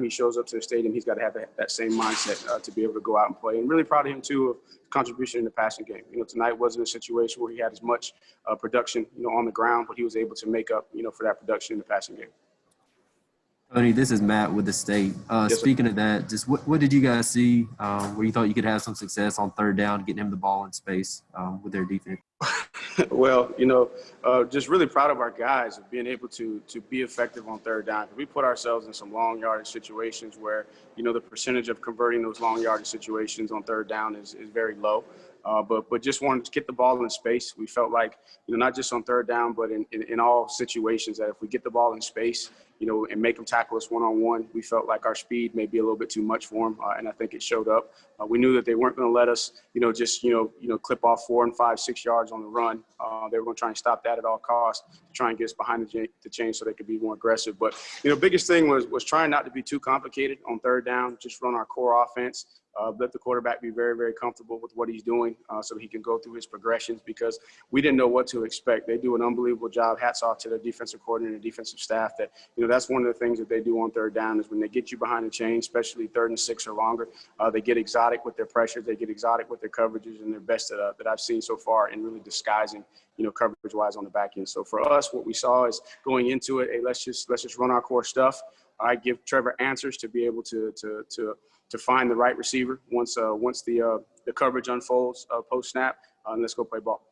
he shows up to the stadium, he's got to have that same mindset to be able to go out and play. And really proud of him, too, of contribution in the passing game. Tonight wasn't a situation where he had as much production, on the ground, but he was able to make up, for that production in the passing game. Tony, this is Matt with the State. Yes, speaking of that, just what did you guys see where you thought you could have some success on third down, getting him the ball in space with their defense? Well, just really proud of our guys of being able to be effective on third down. We put ourselves in some long yardage situations where, the percentage of converting those long yardage situations on third down is very low. But just wanted to get the ball in space. We felt like, not just on third down, but in all situations, that if we get the ball in space, and make them tackle us one-on-one, we felt like our speed may be a little bit too much for them, and I think it showed up. We knew that they weren't going to let us, just clip off 4 and 5, 6 yards on the run. They were going to try and stop that at all costs, to try and get us behind the chain so they could be more aggressive. But biggest thing was trying not to be too complicated on third down, just run our core offense. Let the quarterback be very, very comfortable with what he's doing so that he can go through his progressions, because we didn't know what to expect. They do an unbelievable job. Hats off to the defensive coordinator and defensive staff that, that's one of the things that they do on third down is when they get you behind the chain, especially 3rd and 6 or longer, they get exotic with their pressures. They get exotic with their coverages, and their best that I've seen so far in really disguising, coverage-wise on the back end. So for us, what we saw is going into it, hey, let's just run our core stuff. I give Trevor answers to be able to find the right receiver once the coverage unfolds post snap, and let's go play ball.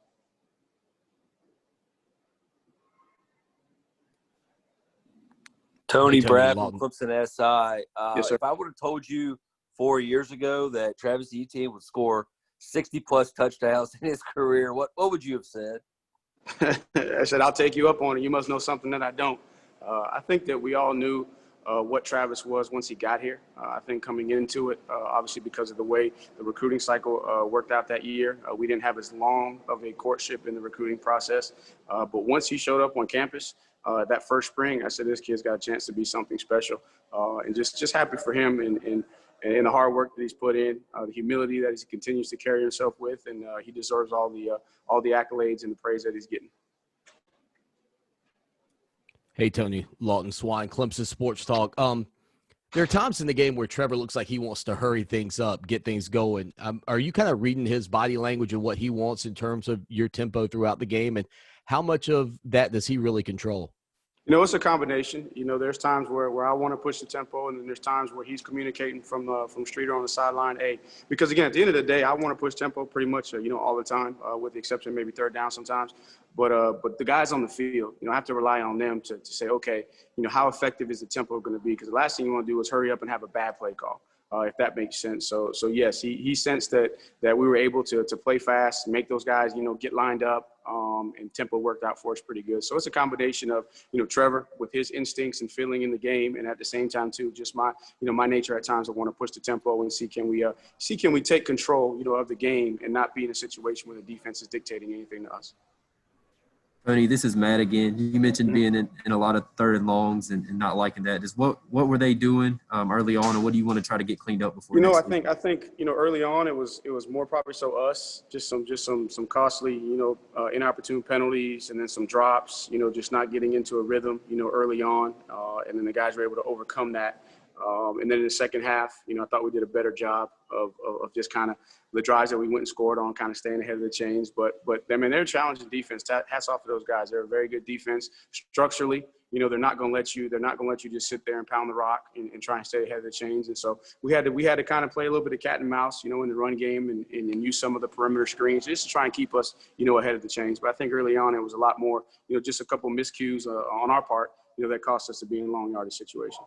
Tony Brad from Clemson SI. Yes, sir. If I would have told you 4 years ago that Travis Etienne would score 60-plus touchdowns in his career, what would you have said? I said, I'll take you up on it. You must know something that I don't. I think that we all knew what Travis was once he got here. I think coming into it, obviously because of the way the recruiting cycle worked out that year, we didn't have as long of a courtship in the recruiting process. But once he showed up on campus that first spring, I said, this kid's got a chance to be something special. And just happy for him and the hard work that he's put in, the humility that he continues to carry himself with, and he deserves all the accolades and the praise that he's getting. Hey, Tony, Lawton Swine, Clemson Sports Talk. There are times in the game where Trevor looks like he wants to hurry things up, get things going. Are you kind of reading his body language and what he wants in terms of your tempo throughout the game, and how much of that does he really control? It's a combination. There's times where I want to push the tempo, and then there's times where he's communicating from Streeter on the sideline. Hey, because again, at the end of the day, I want to push tempo pretty much, all the time, with the exception of maybe third down sometimes. But the guys on the field, I have to rely on them to say, okay, how effective is the tempo going to be? Because the last thing you want to do is hurry up and have a bad play call. If that makes sense. So yes, he sensed that we were able to play fast, make those guys, get lined up, and tempo worked out for us pretty good. So it's a combination of, Trevor with his instincts and feeling in the game, and at the same time too, just my nature at times I want to push the tempo and see can we take control, of the game and not be in a situation where the defense is dictating anything to us. Tony, this is Matt again. You mentioned being in a lot of third and longs and not liking that. Just what were they doing early on, and what do you want to try to get cleaned up before? I think early on it was more probably so us just some costly inopportune penalties, and then some drops, just not getting into a rhythm early on, and then the guys were able to overcome that. And then in the second half, I thought we did a better job of just kind of the drives that we went and scored on, kind of staying ahead of the chains. But I mean, they're a challenging defense. Hats off to those guys. They're a very good defense. Structurally, they're not going to let you just sit there and pound the rock and try and stay ahead of the chains. And so we had to kind of play a little bit of cat and mouse, in the run game and use some of the perimeter screens just to try and keep us, ahead of the chains. But I think early on it was a lot more, just a couple miscues on our part, that cost us to be in a long yardage situation.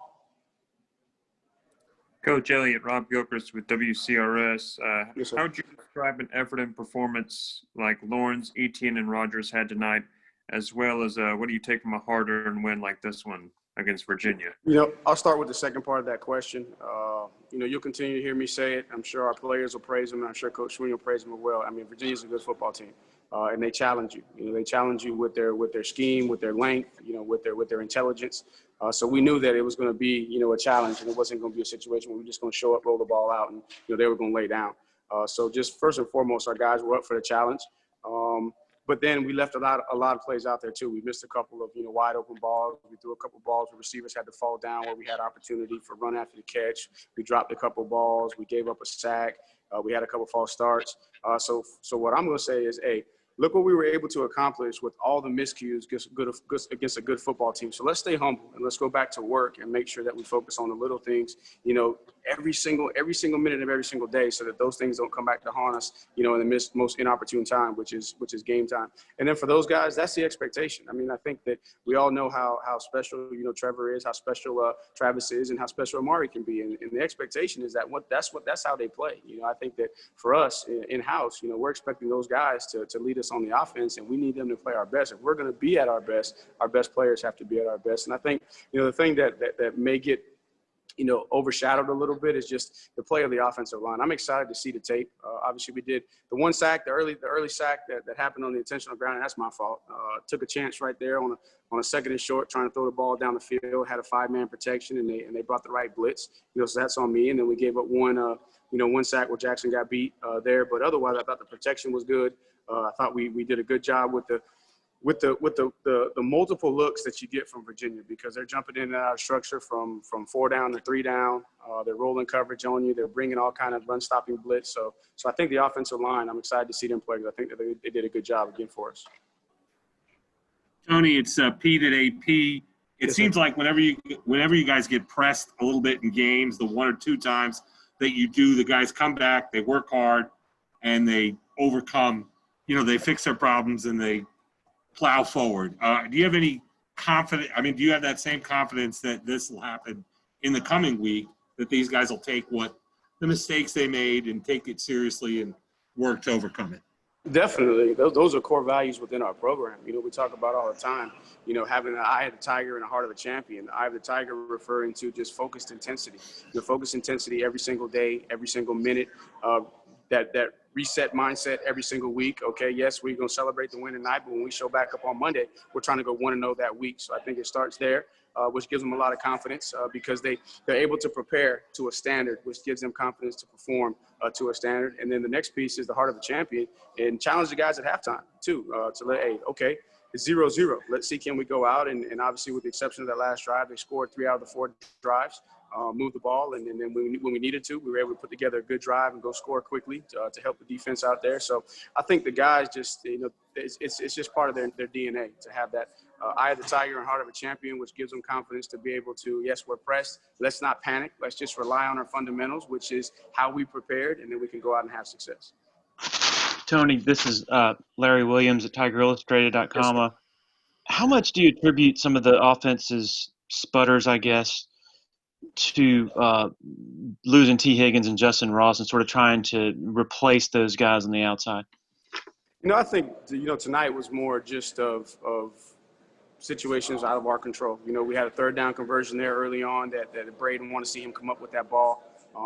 Coach Elliott, Rob Gilchrist with WCRS. Yes, sir. How would you describe an effort and performance like Lawrence, Etienne, and Rogers had tonight, as well as what do you take from a hard-earned win like this one against Virginia? I'll start with the second part of that question. You'll continue to hear me say it. I'm sure our players will praise him, and I'm sure Coach Sweeney will praise him as well. I mean, Virginia's a good football team, and they challenge you. They challenge you with their scheme, with their length, with their intelligence. So we knew that it was going to be, a challenge, and it wasn't going to be a situation where we were just going to show up, roll the ball out, and they were going to lay down. So just first and foremost, our guys were up for the challenge. but then we left a lot of plays out there too. We missed a couple of, wide open balls. We threw a couple of balls where receivers had to fall down where we had opportunity for run after the catch. We dropped a couple of balls. We gave up a sack. We had a couple of false starts. So what I'm going to say is, hey, look what we were able to accomplish with all the miscues against a good football team. So let's stay humble and let's go back to work and make sure that we focus on the little things, every single minute of every single day, so that those things don't come back to haunt us, in the most inopportune time, which is game time. And then for those guys, that's the expectation. I mean, I think that we all know how special, Trevor is, how special Travis is, and how special Amari can be. And the expectation is that that's how they play. I think that for us in-house, we're expecting those guys to lead us on the offense, and we need them to play our best. If we're going to be at our best players have to be at our best. And I think, the thing that may get, overshadowed a little bit is just the play of the offensive line. I'm excited to see the tape. Obviously, we did the one sack, the early sack that happened on the intentional ground, and that's my fault. Took a chance right there on a second and short, trying to throw the ball down the field. Had a 5-man protection, and they brought the right blitz. So that's on me. And then we gave up one sack where Jackson got beat there. But otherwise, I thought the protection was good. I thought we did a good job with the multiple looks that you get from Virginia, because they're jumping in and out of structure from 4 down to 3 down. They're rolling coverage on you. They're bringing all kind of run-stopping blitz. So I think the offensive line, I'm excited to see them play, because I think that they did a good job again for us. Tony, it's Pete at AP. It seems like whenever you guys get pressed a little bit in games, the 1 or 2 times that you do, the guys come back, they work hard, and they overcome. They fix their problems and they plow forward. Do you have any confidence? I mean, do you have that same confidence that this will happen in the coming week, that these guys will take the mistakes they made and take it seriously and work to overcome it? Definitely. Those are core values within our program. We talk about all the time, having an eye of the tiger and a heart of a champion. The eye of the tiger referring to just focused intensity. Focused intensity every single day, every single minute, that reset mindset every single week. Okay, yes, we're going to celebrate the win tonight, but when we show back up on Monday, we're trying to go 1-0 that week. So I think it starts there, which gives them a lot of confidence because they're able to prepare to a standard, which gives them confidence to perform to a standard. And then the next piece is the heart of the champion, and challenge the guys at halftime too, to let, hey, okay, it's 0-0. Let's see, can we go out? And obviously, with the exception of that last drive, they scored 3 out of the 4 drives. Moved the ball, and then when we needed to, we were able to put together a good drive and go score quickly to help the defense out there. So I think the guys just, it's just part of their DNA to have that eye of the tiger and heart of a champion, which gives them confidence to be able to, yes, we're pressed. Let's not panic. Let's just rely on our fundamentals, which is how we prepared, and then we can go out and have success. Tony, this is Larry Williams at TigerIllustrated.com. How much do you attribute some of the offense's sputters, I guess, to losing T. Higgins and Justin Ross and sort of trying to replace those guys on the outside? I think, tonight was more just of situations out of our control. We had a 3rd down conversion there early on that Braden wanted to see him come up with that ball.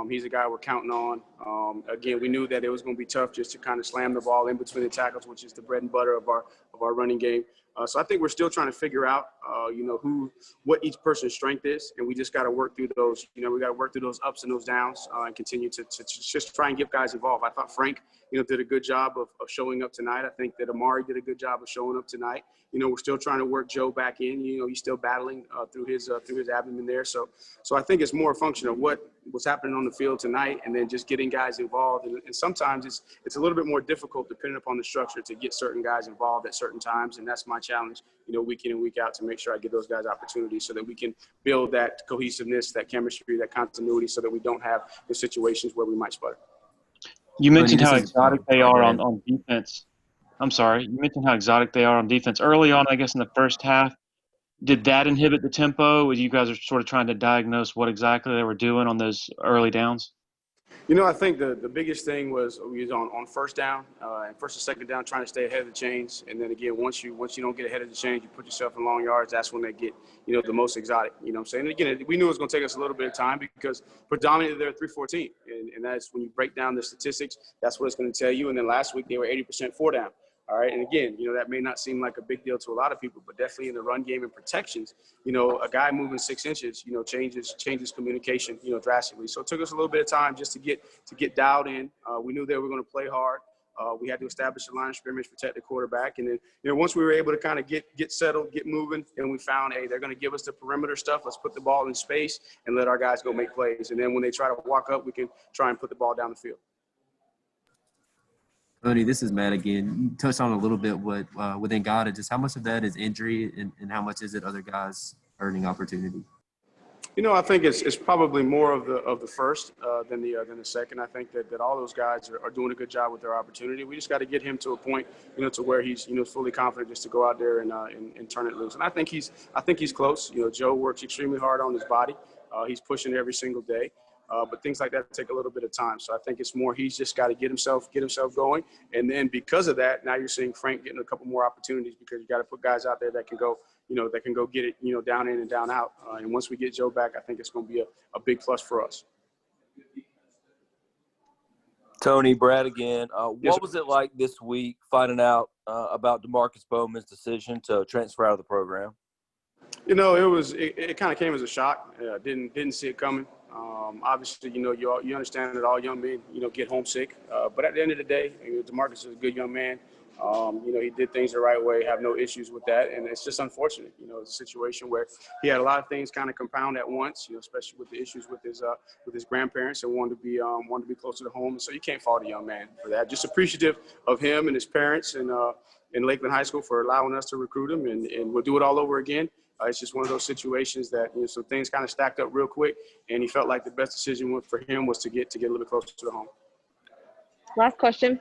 He's a guy we're counting on. Again, we knew that it was going to be tough just to kind of slam the ball in between the tackles, which is the bread and butter of our running game. So I think we're still trying to figure out, what each person's strength is, and we just got to work through those. We got to work through those ups and those downs, and continue to just try and get guys involved. I thought Frank, did a good job of showing up tonight. I think that Amari did a good job of showing up tonight. We're still trying to work Joe back in. He's still battling through his abdomen there. So I think it's more a function of what's happening on the field tonight, and then just getting guys involved. And sometimes it's a little bit more difficult depending upon the structure to get certain guys involved at certain times, and that's my challenge, week in and week out, to make sure I give those guys opportunities so that we can build that cohesiveness, that chemistry, that continuity, so that we don't have the situations where we might sputter. You mentioned how exotic they are on defense. I'm sorry. You mentioned how exotic they are on defense. Early on, I guess, in the first half, did that inhibit the tempo? You guys are sort of trying to diagnose what exactly they were doing on those early downs? I think the biggest thing was we was on first down and first and second down, trying to stay ahead of the chains. And then again, once you don't get ahead of the chains, you put yourself in long yards. That's when they get the most exotic. I'm saying. And again, we knew it was going to take us a little bit of time because predominantly they're a 3-4 team, and that's when you break down the statistics. That's what it's going to tell you. And then last week they were 80% 4-down. All right. And again, that may not seem like a big deal to a lot of people, but definitely in the run game and protections, a guy moving 6 inches, changes communication, drastically. So it took us a little bit of time just to get dialed in. We knew they were going to play hard. We had to establish a line of scrimmage, protect the quarterback. And then, once we were able to kind of get settled, get moving, and we found, hey, they're going to give us the perimeter stuff. Let's put the ball in space and let our guys go make plays. And then when they try to walk up, we can try and put the ball down the field. Tony, this is Matt again. You touched on a little bit what within God, just how much of that is injury and how much is it other guys earning opportunity? I think it's probably more of the first than the second. I think that all those guys are doing a good job with their opportunity. We just got to get him to a point, to where he's fully confident just to go out there and turn it loose. And I think he's close. Joe works extremely hard on his body. He's pushing every single day. But things like that take a little bit of time. So I think it's more he's just got to get himself going. And then because of that, now you're seeing Frank getting a couple more opportunities because you got to put guys out there that can go, that can go get it, down in and down out. And once we get Joe back, I think it's going to be a big plus for us. Tony, Brad again. Yes, What was it like this week finding out about DeMarcus Bowman's decision to transfer out of the program? It kind of came as a shock. Didn't see it coming. Obviously, you understand that all young men, get homesick. But at the end of the day, DeMarcus is a good young man. He did things the right way, have no issues with that. And it's just unfortunate, it's a situation where he had a lot of things kind of compound at once, especially with the issues with his grandparents and wanted to be closer to home. And so you can't fault a young man for that. Just appreciative of him and his parents and in Lakeland High School for allowing us to recruit him, and we'll do it all over again. It's just one of those situations that some things kind of stacked up real quick, and he felt like the best decision for him was to get a little bit closer to home. Last question.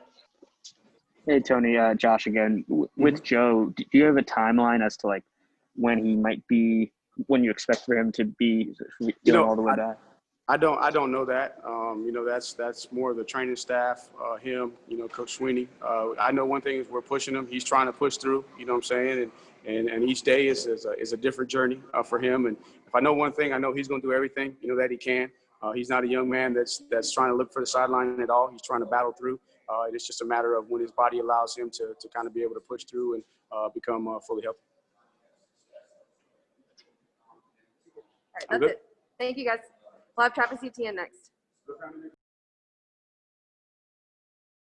Hey, Tony, Josh again. With Joe, do you have a timeline as to when when you expect for him to be feeling all the way back? I don't know that. That's more of the training staff, him, Coach Sweeney. I know one thing is we're pushing him. He's trying to push through, you know what I'm saying? And each day is a different journey for him. And if I know one thing, I know he's going to do everything, that he can. He's not a young man that's trying to look for the sideline at all. He's trying to battle through. It's just a matter of when his body allows him to kind of be able to push through and become fully healthy. All right, that's it. Thank you, guys. We'll have Travis Etienne next.